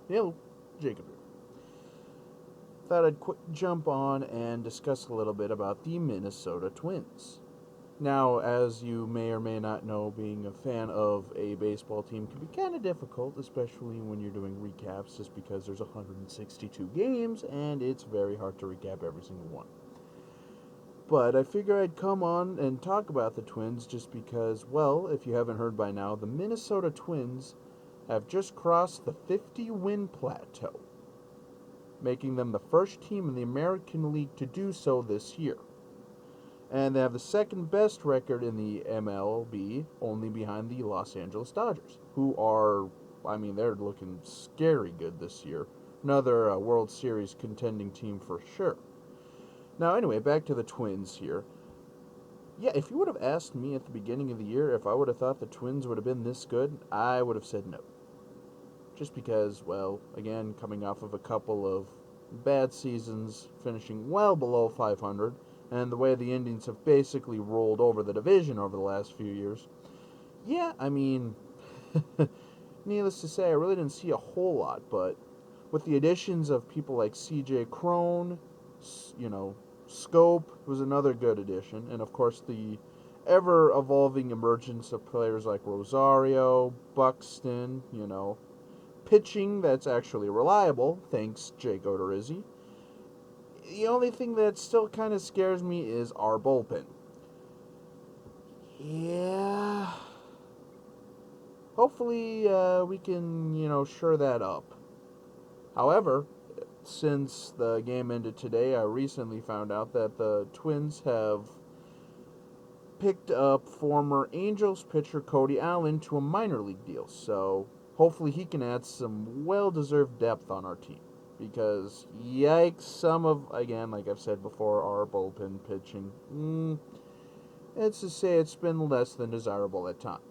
Hello, Jacob here. Thought I'd quick jump on and discuss a little bit about the Minnesota Twins. Now, as you may or may not know, being a fan of a baseball team can be kind of difficult, especially when you're doing recaps, just because there's 162 games and it's very hard to recap every single one. But I figure I'd come on and talk about the Twins just because, well, if you haven't heard by now, the Minnesota Twins have just crossed the 50-win plateau, making them the first team in the American League to do so this year. And they have the second best record in the MLB, only behind the Los Angeles Dodgers, who are, they're looking scary good this year. Another World Series contending team for sure. Now, anyway, back to the Twins here. Yeah, if you would have asked me at the beginning of the year if I would have thought the Twins would have been this good, I would have said no. Just because, well, again, coming off of a couple of bad seasons, finishing well below 500, and the way the Indians have basically rolled over the division over the last few years, yeah, needless to say, I really didn't see a whole lot, but with the additions of people like C.J. Cron, Scope was another good addition, and of course the ever evolving emergence of players like Rosario, Buxton, pitching that's actually reliable, thanks Jake Odorizzi. The only thing that still kind of scares me is our bullpen. Yeah. Hopefully, we can, shore that up. However, since the game ended today, I recently found out that the Twins have picked up former Angels pitcher Cody Allen to a minor league deal. So hopefully he can add some well-deserved depth on our team. Because, yikes, some of, again, like I've said before, our bullpen pitching, let's just say it's been less than desirable at times.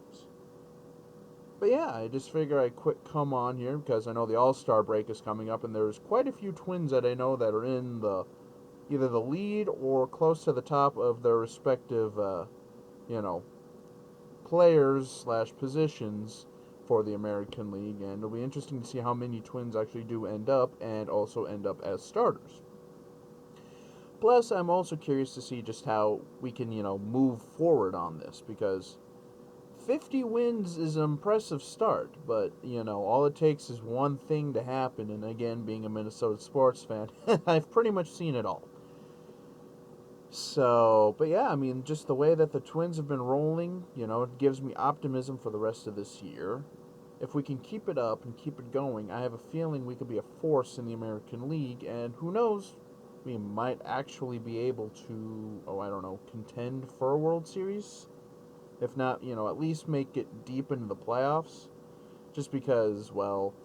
But yeah, I just figure I'd quick come on here because I know the All-Star break is coming up, and there's quite a few Twins that I know that are in the either the lead or close to the top of their respective, you know, players slash positions for the American League, and it'll be interesting to see how many Twins actually do end up and also end up as starters. Plus, I'm also curious to see just how we can, move forward on this because 50 wins is an impressive start, but, all it takes is one thing to happen, and again, being a Minnesota sports fan, I've pretty much seen it all. So, but yeah, just the way that the Twins have been rolling, it gives me optimism for the rest of this year. If we can keep it up and keep it going, I have a feeling we could be a force in the American League, and who knows, we might actually be able to, contend for a World Series. If not, at least make it deep into the playoffs. Just because, well,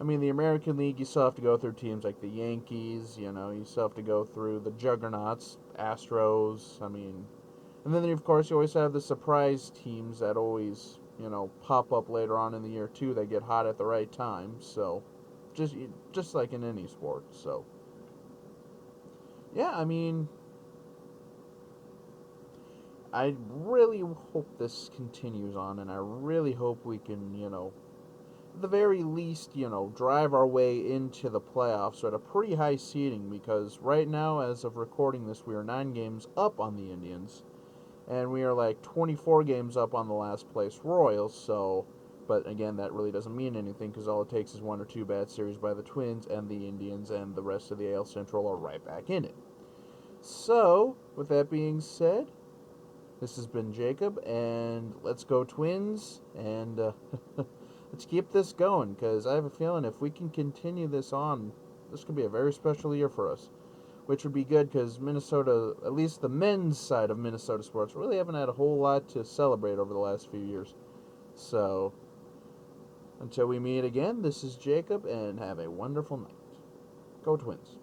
the American League, you still have to go through teams like the Yankees, you still have to go through the juggernauts, Astros, and then, of course, you always have the surprise teams that always, pop up later on in the year, too, that get hot at the right time, so, just like in any sport, so, yeah, I really hope this continues on, and I really hope we can, at the very least, drive our way into the playoffs at a pretty high seeding because right now, as of recording this, we are 9 games up on the Indians, and we are like 24 games up on the last place Royals, so, but again, that really doesn't mean anything because all it takes is one or two bad series by the Twins, and the Indians and the rest of the AL Central are right back in it. So, with that being said, this has been Jacob, and let's go Twins, and let's keep this going, because I have a feeling if we can continue this on, this could be a very special year for us, which would be good, because Minnesota, at least the men's side of Minnesota sports, really haven't had a whole lot to celebrate over the last few years. So, until we meet again, this is Jacob, and have a wonderful night. Go Twins.